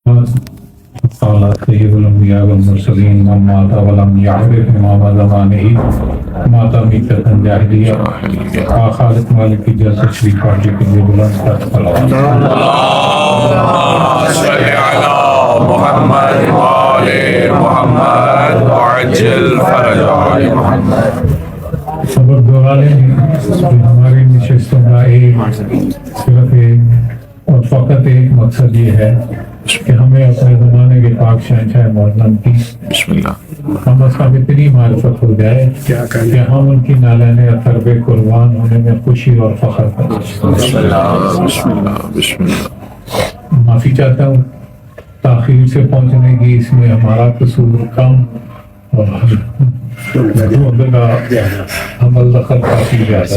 قال سيد الأنبياء والمرسلين من مات ولم يعرف إمام زمانه مات ميتة جاهلية خالق مالك جیسے شریف پارٹی کے لیے بلند کر صلوات صل على محمد وآل محمد وعجل فرج محمد. صبر دورانے ہماری نشستوں کا صرف ایک اور فقط ایک مقصد یہ ہے کہ ہمیں اپنے زمانے کے پاک شہنشاہ معظم کی بسم اللہ ہم اس کا اتنی معرفت ہو جائے کہ ہم ان کی نالین اثر بے قربان ہونے میں خوشی اور فخر کریں. بسم اللہ بسم اللہ بسم اللہ. معافی چاہتا ہوں تاخیر سے پہنچنے کی، اس میں ہمارا قصور کم اور عمل دخل کافی زیادہ.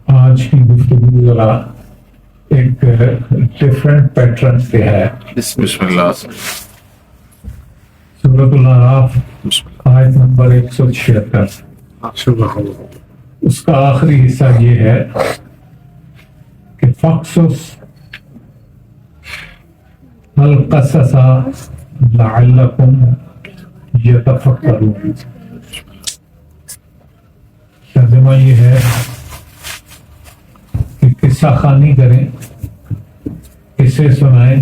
آج کی گفتگو ذرا ایک ڈفرنٹ پیٹرن پہ ہے. بسم اللہ سورۃ الاعراف بسم اللہ. آیت نمبر 176. اس کا آخری حصہ یہ ہے کہ فقصص القصص لعلکم یتفکرون. ترجمہ یہ ہے کہ قصہ خوانی کریں، قصے سنائیں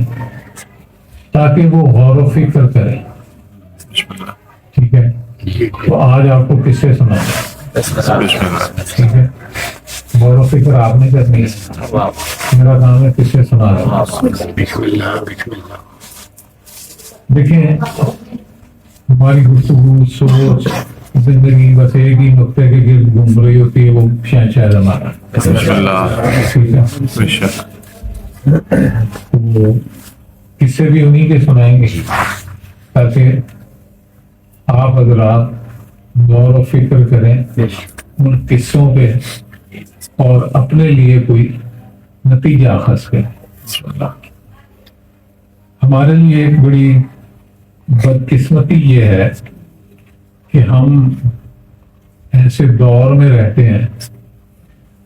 تاکہ وہ غور و فکر کریں. بسم اللہ ٹھیک ہے، تو آج آپ کو قصے سنائیں. بسم اللہ. ٹھیک ہے، غور و فکر آپ نے کرنی ہے، میرا کام ہے قصے سنانا. دیکھیں ہماری گفتگو سوچ زندگی بس ایک ہی نقطے کے گرد گھوم رہی ہوتی ہے، وہ شہنشاہ زمانہ. بسم اللہ ٹھیک ہے، بے شک. تو قصے بھی انہی کے سنائیں گے تاکہ آپ حضرات غور و فکر کریں ان قصوں پہ اور اپنے لیے کوئی نتیجہ اخذ کریں. بسم اللہ. ہمارے لیے ایک بڑی بدقسمتی یہ ہے کہ ہم ایسے دور میں رہتے ہیں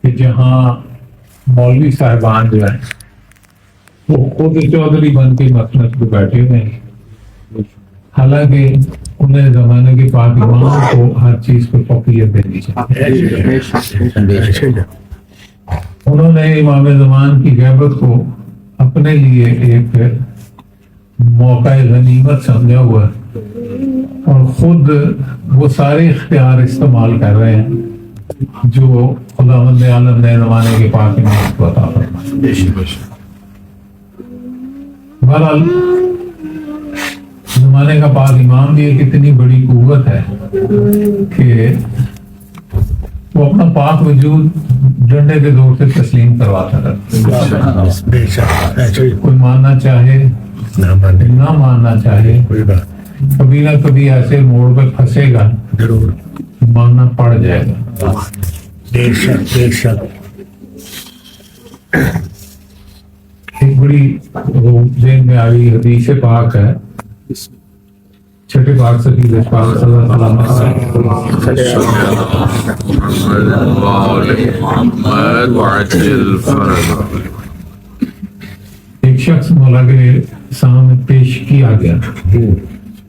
کہ جہاں مولوی صاحبان جو ہیں وہ خود چودھری بن کے مسند پہ بیٹھے ہوئے ہیں، حالانکہ انہیں زمانے کے پاک امام کو ہر چیز کو فوقیت دینی چاہیے. انہوں نے امام زمان کی غیبت کو اپنے لیے ایک موقع غنیمت سمجھا ہوا ہے اور خود وہ سارے اختیار استعمال کر رہے ہیں جو خداوند عالم نے زمانے کے پاک امام کو عطا فرمایا. بہرحال زمانے کا پاک امام بھی ایک اتنی بڑی قوت ہے کہ وہ اپنا پاک وجود ڈنڈے کے زور سے تسلیم کرواتا رہتا. کوئی ماننا چاہے نہ ماننا چاہے، کبھی نہ کبھی ایسے موڑ پہ پھنسے گا، ضرور ماننا پڑ جائے گا. ایک بڑی ذہن میں آئی حدیث پاک ہے، چھٹے پاک صدیق پاک صلی اللہ علیہ محمد وعجل فرج. ایک شخص مولا کے سامنے پیش کیا گیا،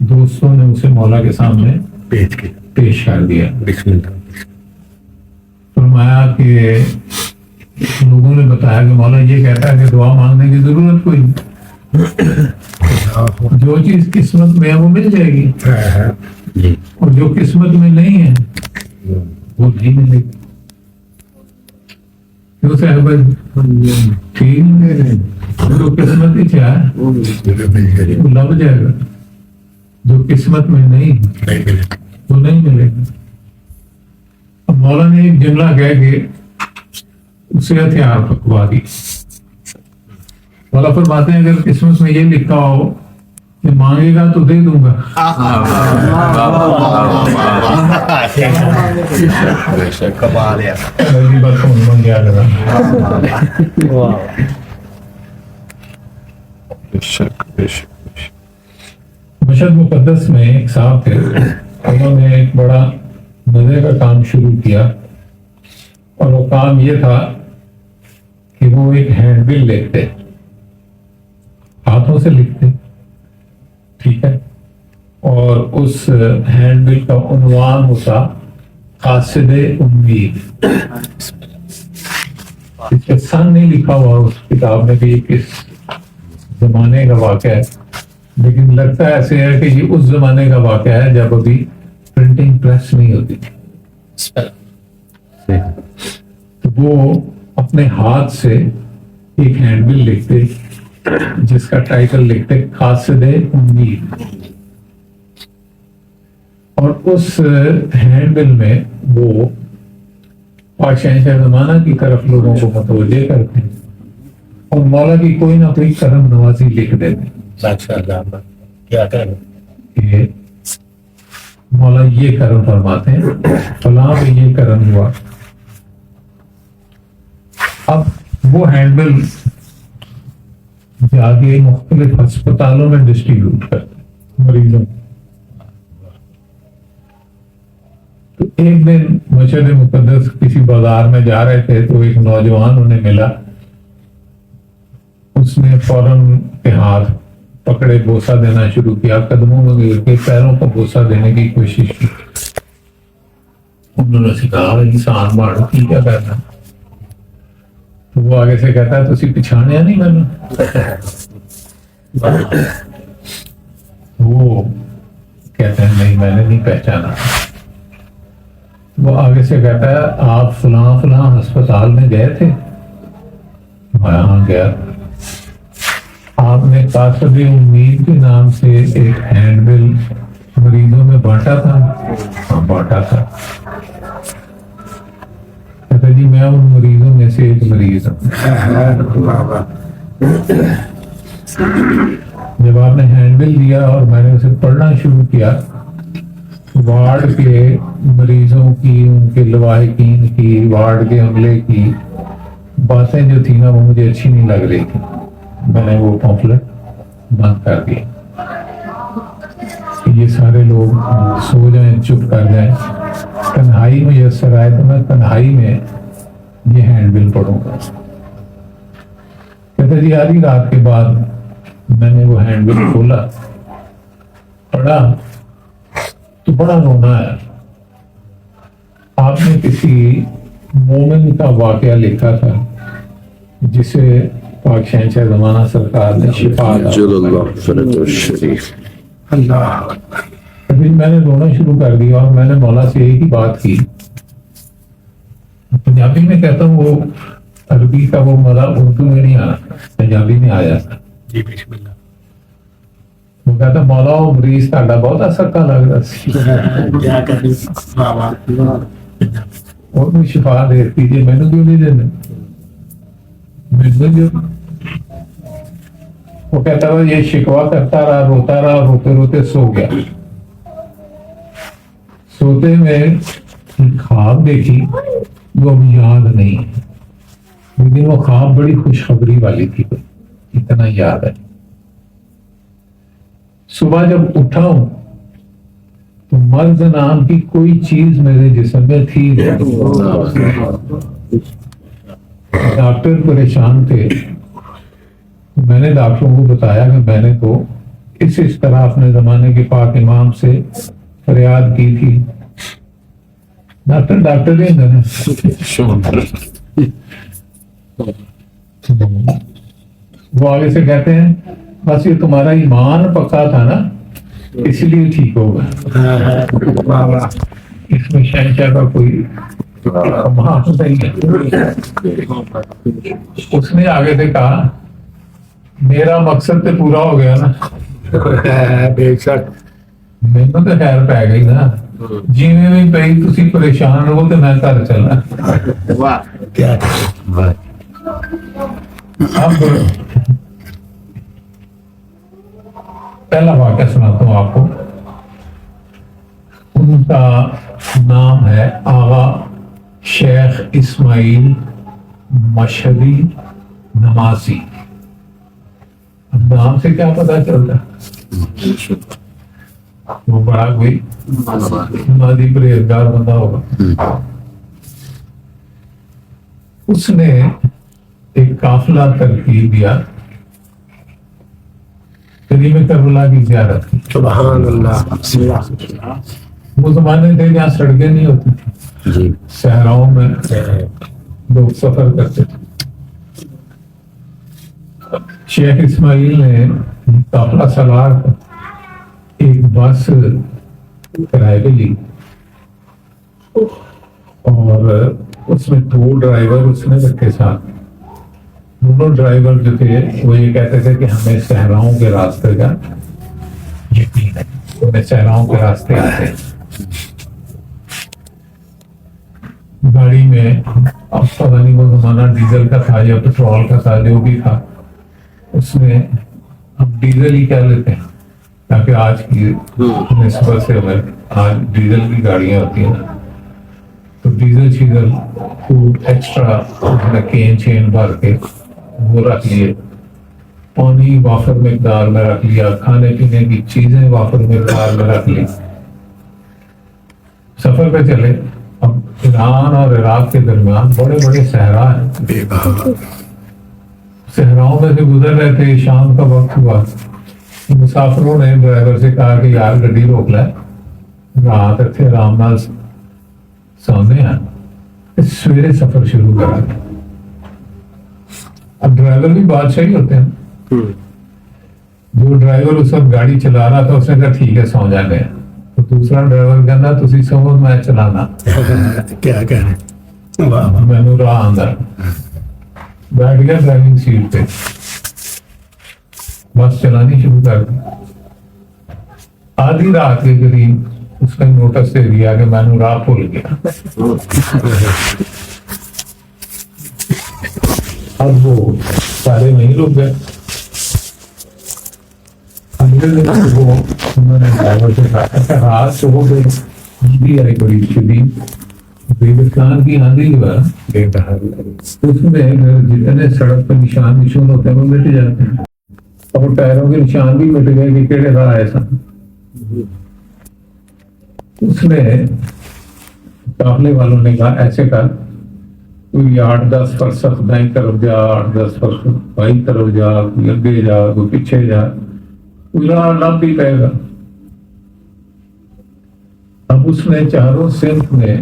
دوستوں نے اسے مولا کے سامنے پیش کر دیا. فرمایا کہ لوگوں نے بتایا کہ مولا یہ کہتا ہے کہ دعا مانگنے کی ضرورت کوئی نہیں، جو چیز قسمت میں ہے وہ مل جائے گی اور جو قسمت میں نہیں ہے وہ نہیں ملے گی. کیوں صاحب ٹھیک ہے، جو قسمت ہی چاہے وہ لگ جائے گا، جو قسمت میں نہیں وہ نہیں ملے گا. اب مولا نے ایک جملہ کہہ کے اسے ہتھیار پکوا دی. مولا فرماتے ہیں اگر قسمت میں یہ لکھا ہو کہ مانگے گا تو دے دوں گا، پہلی بات تو من گیا لگا. مشہد مقدس میں ایک صاحب تھے، انہوں نے ایک بڑا مزے کا کام شروع کیا، اور وہ کام یہ تھا کہ وہ ایک ہینڈ بل لکھتے، ہاتھوں سے لکھتے، ٹھیک ہے، اور اس ہینڈ بل کا عنوان ہوتا قاصد امید۔ اس کا سن نہیں لکھا ہوا اس کتاب میں کہ یہ کس زمانے کا واقعہ ہے، لیکن لگتا ایسے ہے کہ یہ اس زمانے کا واقعہ ہے جب ابھی پرنٹنگ پریس نہیں ہوتی تھی۔ تو وہ اپنے ہاتھ سے ایک ہینڈ بل لکھتے جس کا ٹائٹل لکھتے قاصد امید، اور اس ہینڈ بل میں وہ شہنشاہ زمانہ کی طرف لوگوں کو متوجہ کرتے ہیں، اور مولا کی کوئی نہ کوئی کرم نوازی لکھ دیتے کیا کریں؟ کہ مولا یہ کرم فرماتے ہیں، فلاں پہ یہ کرم ہوا۔ اب وہ ہینڈ بل جا کے مختلف ہسپتالوں میں ڈسٹریبیوٹ کرتے ہیں مریضوں کو۔ تو ایک دن مشہد مقدس کسی بازار میں جا رہے تھے تو ایک نوجوان انہیں ملا، اس نے فوراً کے ہاتھ پکڑے بوسہ دینا شروع کیا، قدموں میں گر کے پیروں کو بوسہ دینے کی کوشش کی۔ انہوں نے کہا انسان مارو کی کیا کرنا، تو وہ آگے سے کہتا ہے تسی پچھاڑیا نہیں میں وہ کہتے ہیں نہیں میں نے نہیں پہچانا۔ وہ آگے سے کہتا ہے آپ فلاں فلاں ہسپتال میں گئے تھے؟ میں ہاں گیا۔ آپ نے قاصد امید کے نام سے ایک ہینڈ بل مریضوں میں بانٹا تھا؟ ہاں بانٹا تھا۔ کہتا جی میں ان مریضوں میں سے ایک مریض ہوں۔ جب آپ نے ہینڈ بل دیا اور میں نے اسے پڑھنا شروع کیا، وارڈ کے مریضوں کی، ان کے لواحقین کی، وارڈ کے عملے کی باتیں جو تھی نا وہ مجھے اچھی نہیں لگ رہی تھی۔ میں نے وہ پمفلٹ بند کر دیا کہ یہ سارے لوگ سو جائیں، چپ کر جائیں، تنہائی میں یسر آئے تو میں تنہائی میں یہ ہینڈ بل پڑھوں گا۔ کہتا جی آدھی رات کے بعد میں نے وہ ہینڈ بل کھولا، پڑھا تو بڑا رونا ہے۔ آپ نے کسی مومن کا واقعہ لکھا تھا جسے پاک شہنشاہ زمانہ سرکار نے شفا اللہ ابھی میں نے رونا شروع کر دیا، اور میں نے مولا سے ایک ہی بات کی، پنجابی میں کہتا ہوں، وہ عربی کا وہ مزہ اردو میں نہیں آنا، پنجابی میں آ جاتا۔ جی بسم اللہ۔ وہ کہتا مولا وہ مریض تھا بہت اثر کا لگ رہا سی، کیا کریں؟ اور بھی شفا دے دیجیے، میں نے کیوں نہیں دینا؟ وہ کہتا تھا یہ شکوا کرتا رہا، روتا رہا، روتے روتے سو گیا۔ سوتے میں خواب دیکھی وہ اب یاد نہیں، لیکن وہ خواب بڑی خوشخبری والی تھی، اتنا یاد ہے۔ صبح جب اٹھا ہوں تو مرض نام کی کوئی چیز میرے جسم میں تھی نہیں۔ ڈاکٹر پریشان تھے، میں نے ڈاکٹروں کو بتایا کہ میں نے تو اس طرح اپنے زمانے کے پاک امام سے فریاد کی تھی۔ ڈاکٹر بھی وہ آگے سے کہتے ہیں بس یہ تمہارا ایمان پکا تھا نا اس لیے ٹھیک ہوگا، اس میں شہنشاہ کا کوئی کمال نہیں ہے۔ اس نے آگے سے کہا میرا مقصد تو پورا ہو گیا نا، بے شک میرے تو خیر پی گئی نا، جی میں بھی پی تسی پریشان رہو تو میں گھر چلنا۔ واہ کیا اب پہلا واقعہ سناتا ہوں آپ کو۔ ان کا نام ہے آغا شیخ اسماعیل مشہدی نمازی۔ اب نام سے کیا پتا چلتا؟ وہ بڑا کوئی نمازی پرہیزگار بندہ ہوگا. اس نے ایک قافلہ ترتیب دیا, قریب کربلا کی زیارت کی. سبحان اللہ. وہ زمانے تھے جہاں سڑکیں نہیں ہوتی تھی, جی صحراؤں میں لوگ سفر کرتے تھے. شیخ اسماعیل نے قافلہ سالار ایک بس کرائے پہ لی اور اس میں 2 ڈرائیور اس نے رکھے ساتھ. دونوں ڈرائیور جو تھے وہ یہ کہتے تھے کہ ہمیں صحراؤں کے راستے کا یقین ہے, ہمیں صحراؤں کے راستے آتے ہیں. گاڑی میں اب پتہ نہیں وہ زمانہ ڈیزل کا تھا یا پیٹرول کا تھا, جو بھی تھا اس میں ہم ڈیزل ہی کہہ لیتے ہیں تاکہ آج کی نسبت سے ہمیں آج ڈیزل کی گاڑیاں ہوتی ہیں نا, تو ڈیزل شیزل فوڈ ایکسٹرا کین چین بھر کے وہ رکھ لیے, پانی وافر مقدار میں رکھ لیا, کھانے پینے کی چیزیں وافر مقدار میں رکھ لی. سفر پہ چلے. اب ایران اور عراق کے درمیان بڑے بڑے صحرا ہیں, صحراؤں میں سے گزر رہے تھے. شام کا وقت ہوا, مسافروں نے ڈرائیور سے کہا کہ یار گڈی روک لے, رات اتنے آرام نال سونے ہیں, سویرے سفر شروع کرا. اب ڈرائیور بھی بادشاہی ہوتے ہیں. جو ڈرائیور اس وقت گاڑی چلا رہا تھا اس نے کہا ٹھیک ہے سو جانے ہیں. تو دوسرا ڈرائیور کہنا تسی سو میں چلانا, کیا کہہ رہے ہیں. واہ واہ. میں راہ آندا بیٹھ گیا ڈرائیونگ سیٹ پہ, بس چلانی شروع کر دی. آدھی رات کے قریب اس نے نوٹس دے دیا کہ میں راہ بھول گیا. اب وہ سارے نہیں رک گئے. اگلے دن صبح انہوں نے ڈرائیور سے کہا کہ رات صبح پہ آندھی آئی بڑی شدید, ہندوستان کی آندھی جو ہے اس میں جتنے سڑک پہ نشان ہوتے ہیں وہ مٹ جاتے ہیں, اور ٹائروں کے نشان بھی مٹ گئے کہ کہڑے راہ ایسا. اس نے قافلے والوں نے کہا ایسے کر, کوئی 8-10 فرسخ دائیں طرف جا, 8-10 فرسخ بائیں طرف جا, کوئی اگے جا, کوئی پیچھے جا, کوئی راہ لب بھی پائے گا. اب اس نے چاروں صنف میں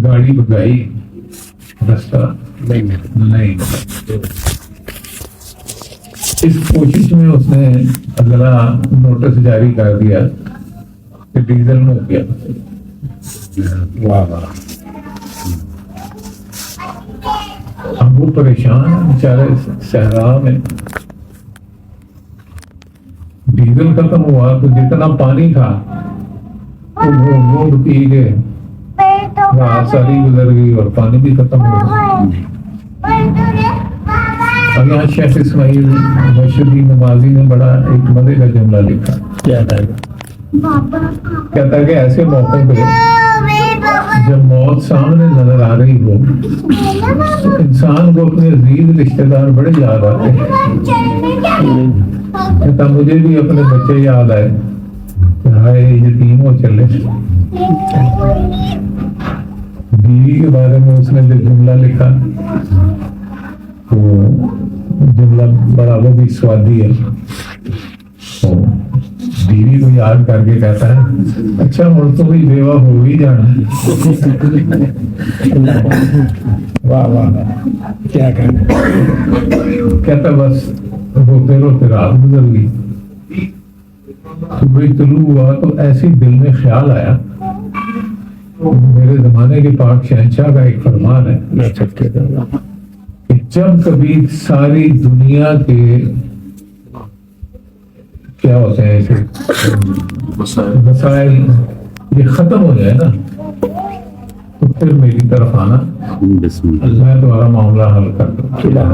گاڑی بگائی, رستہ نہیں ملا. اس کوشش میں اس نے اگلا نوٹس جاری کر دیا کہ ڈیزل میں ہو گیا. واہ واہ. اب وہ پریشان ہیں بیچارے صحرا میں, ڈیزل ختم ہوا تو جتنا پانی تھا وہ پی گئے, رات ساری گزر گئی اور پانی بھی ختم ہو گیا. اب یہاں شیخ اسماعیل مشرقی نمازی نے بڑا ایک مزے کا جملہ لکھا. کیا تھا؟ کہتا ہے کہ ایسے موقعوں پہ جب موت سامنے نظر آ رہی ہو تو انسان کو اپنے عزیز رشتے دار بڑے یاد آتے ہیں. کہتا مجھے بھی اپنے بچے یاد آئے کہ ہائے یتیم ہو چلے. بیوی کے بارے میں اس نے جو جملہ لکھا وہ جملہ بڑا وہ بھی سوادی ہے. بیوی کو یاد کر کے کہتا ہے اچھا مڑ تو بھی بیوہ ہو ہی جانا. واہ واہ. کیا کہتا بس روتے روتے رات گزر گئی. صبح طلوع ہوا تو ایسی دل میں خیال آیا, میرے زمانے کے پاک شہنشاہ کا ایک فرمان ہے کہ جب کبھی ساری دنیا کے کیا ہوتے ہیں ایسے مسائل یہ ختم ہو جائے نا تو پھر میری طرف آنا, میں تمہارا معاملہ حل کر دوں. کیا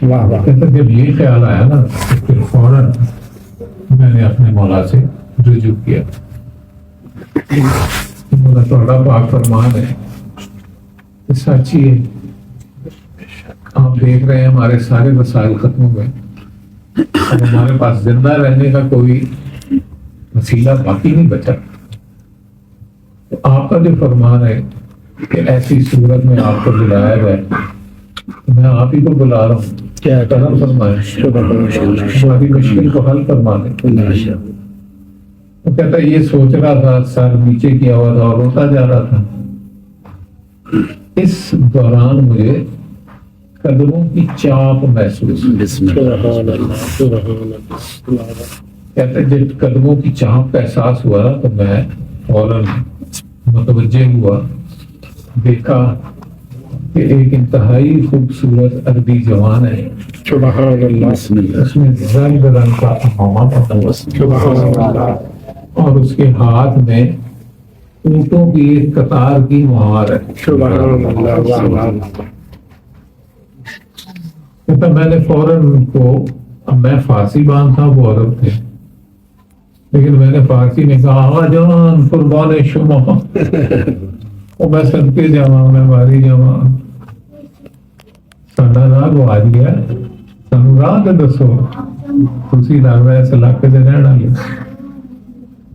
واہ واہ. جب یہ خیال آیا نا تو پھر فوراً میں نے اپنے مولا سے رجوع کیا. تھوڑا پاک فرمان ہے سچی ہے. آپ دیکھ رہے ہیں ہمارے سارے وسائل ختم ہو گئے, اب ہمارے پاس زندہ رہنے کا کوئی وسیلہ باقی نہیں بچا. تو آپ کا جو فرمان ہے کہ ایسی صورت میں آپ کو بلایا گیا، میں آپ ہی کو بلا رہا ہوں، کیا کرم فرمائے، ہماری مشکل کو حل فرما دیں. وہ کہتا ہے یہ سوچ رہا تھا، سر نیچے کیا ہوا تھا اور روتا جا رہا تھا. اس دوران مجھے قدموں کی چاپ محسوس ہوئی. کہتے ہیں جب قدموں کی چاپ کا احساس ہوا تو میں فوراً متوجہ ہوا، دیکھا کہ ایک انتہائی خوبصورت عربی جوان ہے. سبحان اللہ. اس میں زرد رنگ کا عمامہ پہنا ہوا سبحان اللہ. اور اس کے ہاتھ میں اونٹوں کی ایک قطار کی مہار ہے. سبحان اللہ. واہ واہ. کہتا میں نے فوراً ان کو، اب میں فارسی بان تھا، وہ عرب تھے، لیکن میں نے فارسی میں کہا آغا جان قربان شما، اور میں صدقے جاواں، میں ماری جاواں، ساڈا راہ گوا گیا، سانو راہ تے دسو، تسی راہ اس علاقے دے رہن والے.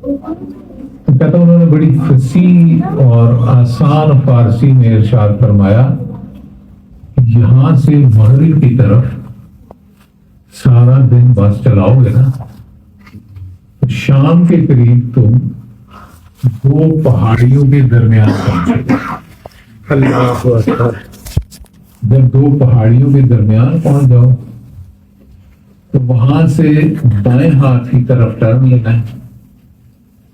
تو کہتا انہوں نے بڑی فصیح اور آسان فارسی میں ارشاد فرمایا، یہاں سے مغرب کی طرف سارا دن بس چلاؤ گے نا، شام کے قریب تم دو پہاڑیوں کے درمیان پہنچے. اللہ اکبر. جب دو پہاڑیوں کے درمیان پہنچ جاؤ تو وہاں سے بائیں ہاتھ کی طرف ٹرن لینا ہے،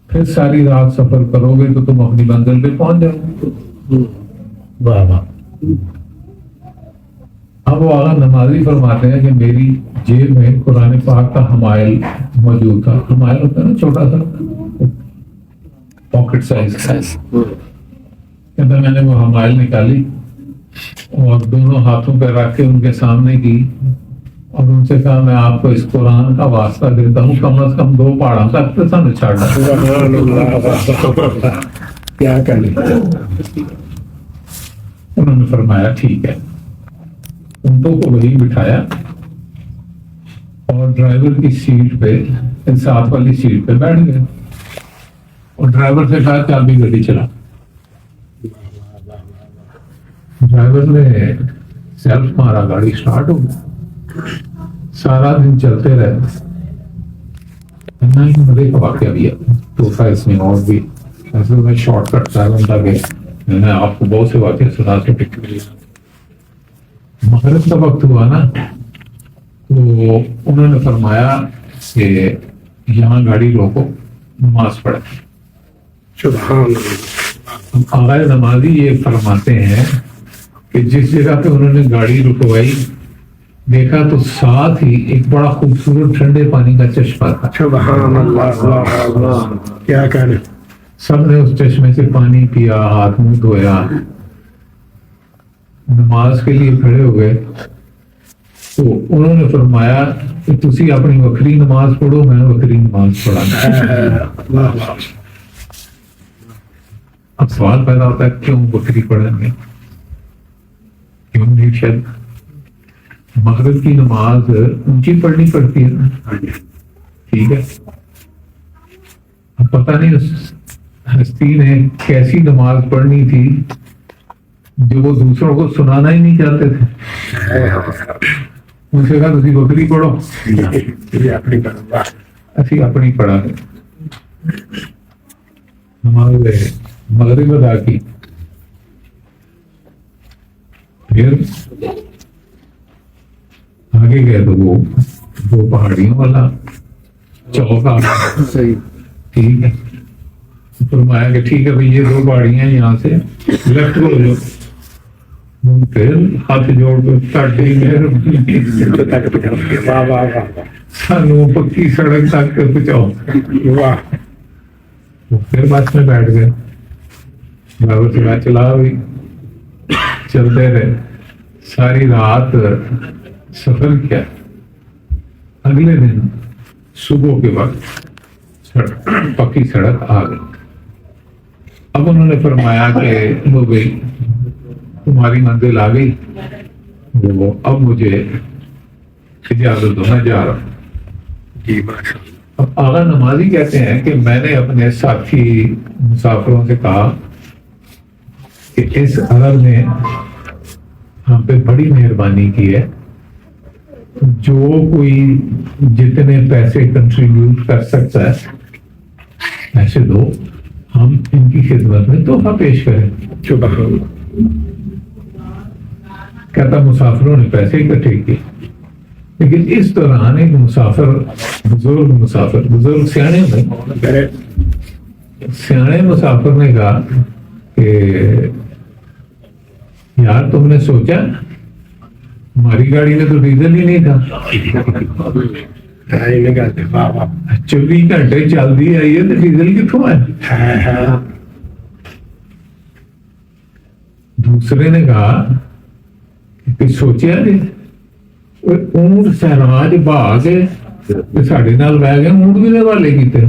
پھر ساری رات سفر کرو گے تو تم اپنی منزل پہ پہنچ جاؤ. واہ واہ. اب وہ آغا نمازی فرماتے ہیں کہ میری جیب میں قرآن پاک کا حمائل موجود تھا. حمائل ہوتا ہے نا چھوٹا سا پاکٹ سائز. کہتا میں نے وہ حمائل نکالی اور دونوں ہاتھوں پہ رکھ کے ان کے سامنے کی اور ان سے کہا میں آپ کو اس قرآن کا واسطہ دیتا ہوں، کم از کم دو پہاڑوں تک تو سن چھاڑنا. سبحان اللہ. کیا کریں. انہوں نے فرمایا ٹھیک ہے. اونٹوں کو وہی بٹھایا اور ڈرائیور کی سیٹ پہ، ساتھ والی سیٹ پہ بیٹھ گئے اور ڈرائیور سے کہا چابی گاڑی چلا. ڈرائیور نے سیلف مارا، گاڑی سٹارٹ ہو گئی. سارا دن چلتے رہے. مزے کا واقعہ بھی ہے تو تھا اس میں، اور بھی ایسے میں شارٹ کٹ ڈرائیور تھا کہ میں نے آپ کو بہت سے واقعہ سنا سکتے. مغرب کا وقت ہوا نا تو انہوں نے فرمایا کہ یہاں گاڑی روکو، نماز پڑھے. سبحان اللہ. آغا نمازی یہ فرماتے ہیں کہ جس جگہ پہ انہوں نے گاڑی رکوائی دیکھا تو ساتھ ہی ایک بڑا خوبصورت ٹھنڈے پانی کا چشمہ تھا. سبحان اللہ. واہ واہ. کیا کریں. سب نے اس چشمے سے پانی پیا، ہاتھ منہ دھویا، نماز کے لیے کھڑے ہو گئے. تو انہوں نے فرمایا کہ تسی اپنی وکری نماز پڑھو، میں وکری نماز پڑھا. اب سوال پیدا ہوتا ہے کیوں وکری پڑھیں گے، کیوں نہیں؟ شاید مغرب کی نماز اونچی پڑھنی پڑتی ہے نا، ٹھیک ہے. اب پتہ نہیں اس ہستی نے کیسی نماز پڑھنی تھی جو وہ دوسروں کو سنانا ہی نہیں چاہتے تھے. ان سے کہا تسی بکری پڑھو، اسی اپنی پڑھا گے. نماز مغرب ادا کی، پھر آگے گئے تو وہ دو پہاڑیوں والا چوک، صحیح. ٹھیک ہے. فرمایا کہ ٹھیک ہے بھائی یہ دو پہاڑیاں یہاں سے لیفٹ کو جو، پھر ہاتھ جوڑ کے واہ واہ واہ. سانو پکی سڑک تک پہنچاؤ. واہ. پھر بس میں بیٹھ گئے، ڈرائیور سے میں چلا ہوئی، چلتے رہے. ساری رات سفر کیا. اگلے دن صبح کے وقت پکی سڑک آ گئی. اب انہوں نے فرمایا کہ ہو گئی، تمہاری منزل آ گئی، وہ اب مجھے اجازت دو، میں جا رہا ہوں. جی ماشاء اللہ. اب آغا نمازی کہتے ہیں کہ میں نے اپنے ساتھی مسافروں سے کہا کہ اس عرب نے ہم پہ بڑی مہربانی کی ہے، جو کوئی جتنے پیسے کنٹریبیوٹ کر سکتا ہے پیسے دو، ہم ان کی خدمت میں تحفہ پیش کریں. سبحان اللہ. کہتا مسافروں نے پیسے اکٹھے کیے، لیکن اس دوران ایک بزرگ سیانے مسافر نے کہا کہ یار تم نے سوچا ہماری گاڑی میں تو ڈیزل ہی نہیں تھا، 24 گھنٹے چلتی آئی ہے تو ڈیزل کتوں ہے؟ دوسرے نے کہا کہ سوچیا جی اونٹ سہراج بہا کے ساڈے نال بہ گئے، اونٹ بھی حوالے کیتے.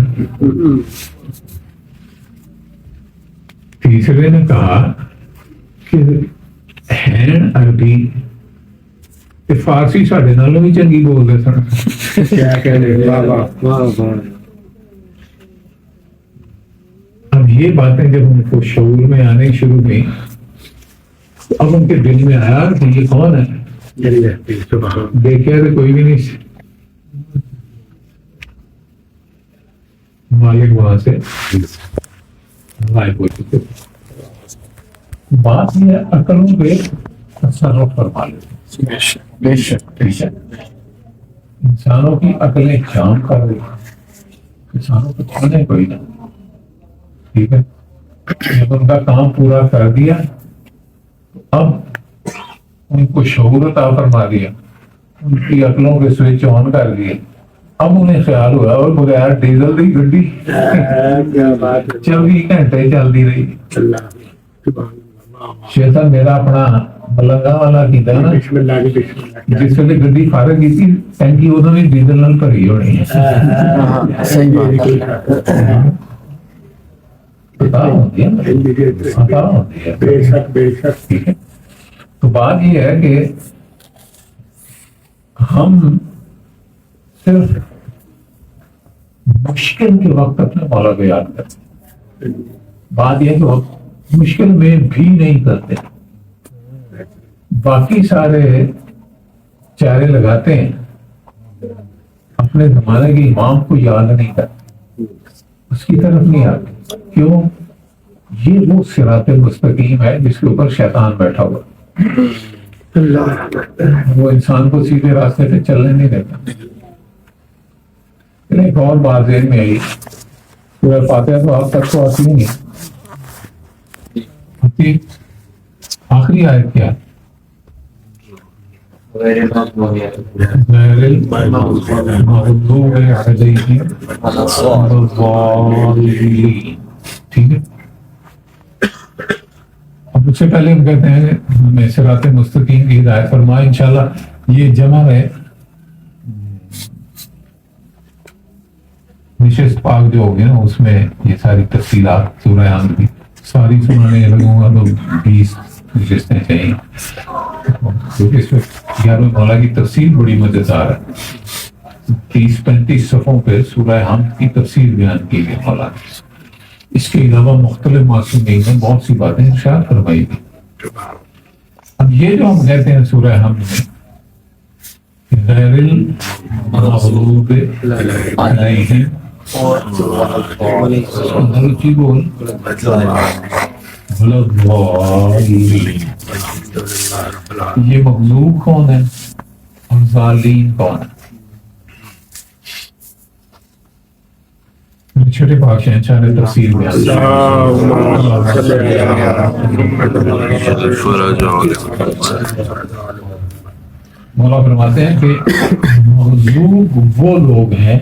تیسرے نے کہا کہ ہیں عربی تے فارسی ساڈے نالوں بھی چنگی بولدے سن. کیا کہنے. واہ واہ واہ واہ. اب یہ باتیں جب ان کو شعور میں آنے شروع ہوئی تو اب ان کے دل میں آیا کہ یہ کون ہے. سبحان. دیکھا تو کوئی بھی نہیں، مالک وہاں سے غائب ہو چکے. بات یہ عقلوں پہ تصرف فرما لیتے. بے شک انسانوں کی عقلیں جام کر رہی، انسانوں کو چھوڑنے کوئی نہ. ٹھیک ہے، جب ان کا کام پورا کر دیا تو اب ان کو شعور عطا فرما دیا، ان کی عقلوں کے سوئچ آن کر دیے. اب انہیں خیال ہوا اور بغیر ڈیزل کی گڈی 24 گھنٹے چلتی رہی. شیطان میرا اپنا ملنگا والا کیتا نا، بسم اللہ جی بسم اللہ. جس ویلے گڈی فارغ کی تھی ٹینکی ادو بھی ڈیزل نال بھری ہونی ہے. پتا ہوتی ہے نا، پتا ہوتی ہے. بے شک بے شک. ٹھیک ہے، تو بات یہ ہے کہ ہم صرف مشکل کے وقت اپنے مولا کو یاد کرتے ہیں. بات یہ ہے کہ مشکل میں بھی نہیں کرتے، باقی سارے چارے لگاتے ہیں، اپنے زمانے کے امام کو یاد نہیں کرتے، اس کی طرف نہیں آتے. کیوں؟ یہ وہ صراط مستقیم ہے جس کے اوپر شیطان بیٹھا ہوا، وہ انسان کو سیدھے راستے پہ چلنے نہیں دیتا. ایک اور بات ذہن میں آئی، سورہ فاتحہ تو آپ تک تو آتی نہیں، آخری آیت کیا؟ غیر المغضوب علیہم ولا الضالین. ٹھیک ہے، اب اس سے پہلے ہم کہتے ہیں ہمیں صراط مستقیم کی ہدایت فرمائے. انشاءاللہ یہ جمع ہے نشست پاک جو ہوگی نا، اس میں یہ ساری تفصیلات سورہ حمد کی ساری سنانے لگوں گا تو 20 نشستیں چاہیے، کیونکہ اس میں 11 مولا کی تفصیل بڑی مزیدار ہے. 30-35 صفحوں پہ سورہ حمد کی تفصیل بیان کی گئی مولا نے. اس کے علاوہ مختلف معصومین نے بہت سی باتیں ارشاد فرمائی تھی. اب یہ جو ہم کہتے ہیں سورہ حمد میں غیر المغضوب علیہم اونچی بول ولا الضالین. یہ مغضوب کون ہے اور ضالین کون ہے؟ چھوٹے پاک شہنشاہ نے تفصیل میں مولا فرماتے ہیں کہ مغضوب وہ لوگ ہیں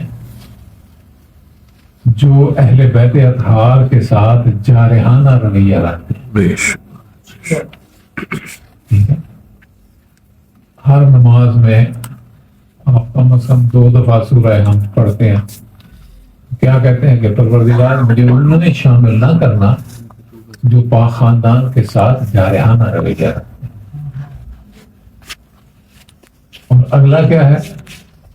جو اہل بیت اطہار کے ساتھ جارحانہ رویہ رکھتے ہیں. ٹھیک ہے، ہر نماز میں آپ کم از کم 2 دفعہ سورہ حمد پڑھتے ہیں. کیا کہتے ہیں کہ پروردگار مجھے انہوں نے شامل نہ کرنا جو پاک خاندان کے ساتھ جارحانہ رویہ رکھتے ہیں. اور اگلا کیا ہے؟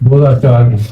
2004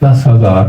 10,000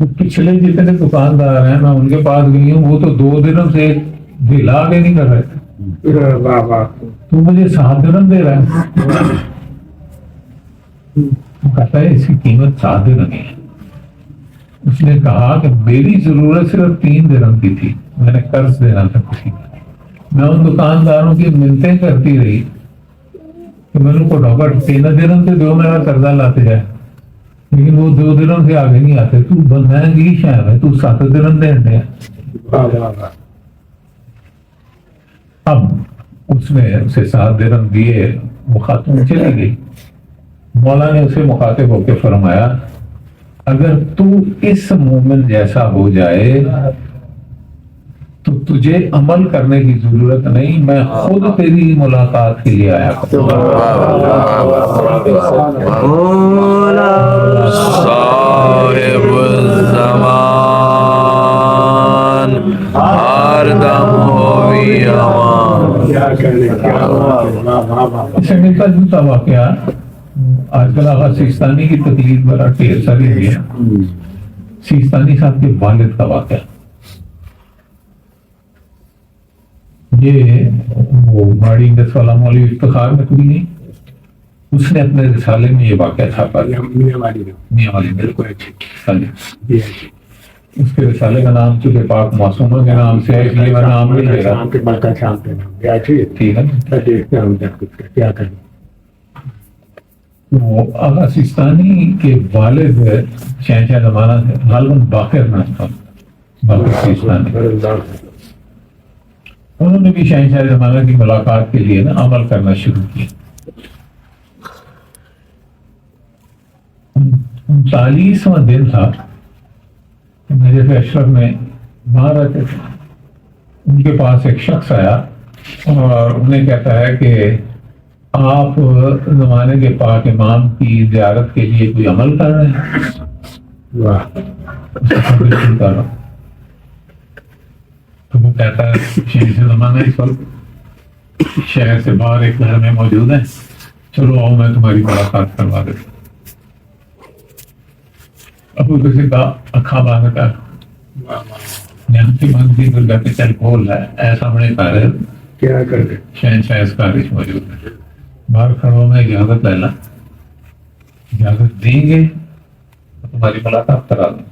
پچھلے جتنے دکاندار ہیں میں ان کے پاس گئی ہوں، وہ تو 2 دنوں سے دلا کے نہیں کر رہے تھے، واہ واہ تو مجھے 7 درہم دے رہا ہے۔ وہ کہتا ہے اس کی قیمت 7 درہم ہے۔ اس نے کہا کہ میری ضرورت صرف 3 درہم کی تھی، میں نے قرض دینا تھا کسی کو، میں ان دکانداروں کی منتیں کرتی رہی کہ میرے کو ڈاکٹر 3 درہم سے دو میرا قرضہ لاتے جائے، لیکن وہ 2 درہم سے آگے نہیں آتے، تو بندہ کی شاید ہے، تو 7 درہم دے دیا۔ واہ واہ واہ اب اس نے اسے 7 درہم دیے، وہ خاتون چلی گئی۔ مولا نے اسے مخاطب ہو کے فرمایا اگر تو اس مومن جیسا ہو جائے تو تجھے عمل کرنے کی ضرورت نہیں، میں خود تیری ملاقات کے لیے آیا کرتا صاحب الزمان ہر دم ہوئی امان۔ کیا کرے کیا بات ہے، واہ واہ واہ اسے ملتا جلتا واقعہ آج کل آغا سیستانی کی تکلیف بڑا ڈھیر ساری ہوئی ہے۔ سیستانی صاحب کے والد کا واقعہ، یہ وہ ماڑی انڈس والا مولوی افتخار میں کوئی نہیں، اس نے اپنے رسالے میں یہ واقعہ چھاپا ہے، میاں والی نے میاں والی میں بالکل اچھی ہاں جی۔ جی اچھی اس کے رسالے کا نام چونکہ پاک معصومہ کے نام سے ہے، اس لیے میں نام نہیں لے رہا، شام کے ملکہ شام کے نام یہ اچھی ہے، ٹھیک ہے نا؟ میں دیکھتا ہوں جب کچھ کیا کریں۔ وہ آغا سیستانی کے والد شہنشاہ زمانہ تھے، غالباً باقر نام تھا، باقر سیستانی۔ انہوں نے بھی شہنشاہ زمانہ کی ملاقات کے لیے نا عمل کرنا شروع کیا۔ 39واں دن تھا کہ میں جیسے اشرف میں وہاں رہتے تھے، ان کے پاس ایک شخص آیا اور انہیں کہتا ہے کہ آپ زمانے کے پاک امام کی زیارت کے لیے کوئی عمل کر رہے ہیں؟ واہ بالکل کر رہا ہوں۔ تو وہ کہتا ہے شہر سے زمانہ اس وقت شہر سے باہر ایک گھر میں موجود ہے، چلو آؤ میں تمہاری ملاقات کروا دیتا ہوں۔ ابو کسی کا اکھا باندھ کر یہاں کی منزی پر جا کے چل کھول رہا ہے، ایسا بڑے کارے کیا کرے شہنشاہ اس کارش موجود ہے، باہر کھڑوں میں اجازت لینا، اجازت دیں گے تو تمہاری ملاقات کرا دیں۔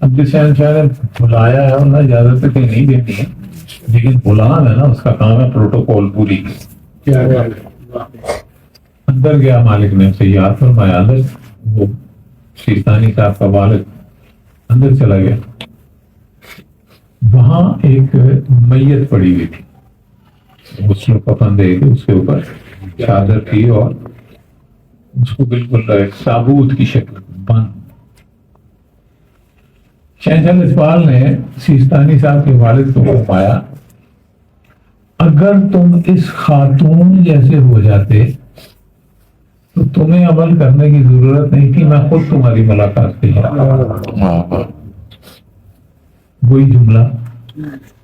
اب جس شہنشاہ نے بلایا ہے انہیں اجازت تو نہیں دینی ہے، لیکن بلانا ہے نا اس کا کام ہے پروٹوکول پوری کی۔ کیا کرے اندر گیا، مالک نے اسے یاد فرمایا، اندر وہ سیستانی صاحب کا والد اندر چلا گیا، وہاں ایک میت پڑی ہوئی تھی، غسل و کفن دے کے اس کے اوپر چادر تھی اور اس کو بالکل ایک تابوت کی شکل بند۔ شہنشاہ لجپال نے سیستانی صاحب کے والد کو فرمایا اگر تم اس خاتون جیسے ہو جاتے تو تمہیں عمل کرنے کی ضرورت نہیں تھی، میں خود تمہاری ملاقات کے لیے آیا۔ وہی جملہ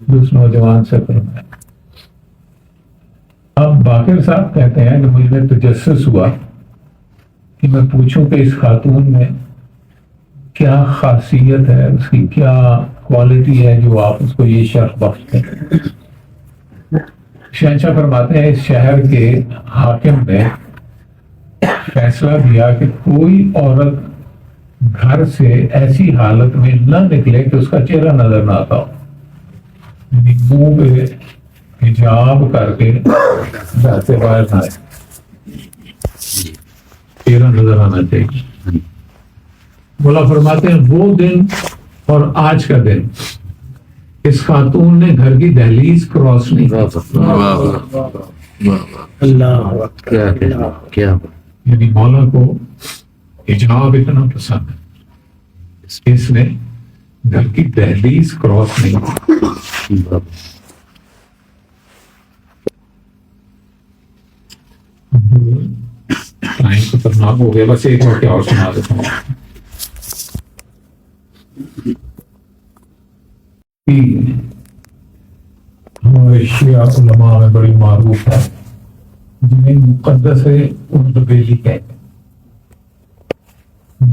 جو اس نوجوان سے فرمایا۔ اب باقر صاحب کہتے ہیں کہ مجھے تجسس ہوا کہ میں پوچھوں کہ اس خاتون میں کیا خاصیت ہے، اس کی کیا کوالٹی ہے جو آپ اس کو یہ شرف بخشتے ہیں۔ شہنشاہ فرماتے ہیں اس شہر کے حاکم نے فیصلہ دیا کہ کوئی عورت گھر سے ایسی حالت میں نہ نکلے کہ اس کا چہرہ نظر نہ آتا ہو، یعنی منہ پہ حجاب کر کے گھر سے باہر نہ آئے، چہرہ نظر آنا چاہیے۔ مولا فرماتے ہیں وہ دن اور آج کا دن اس خاتون نے گھر کی دہلیز کراس نہیں کی، اللہ کیا یعنی مولا کو حجاب اتنا پسند ہے، اس نے گھر کی دہلیز کراس نہیں کی۔ ٹائم خطرناک ہو گیا، بس ایک واقعہ اور سنا دیتا ہوں۔ ہمارے شیعہ علماء میں بڑی معروف ہے جنہیں مقدس اردبیلی کہتے ہیں۔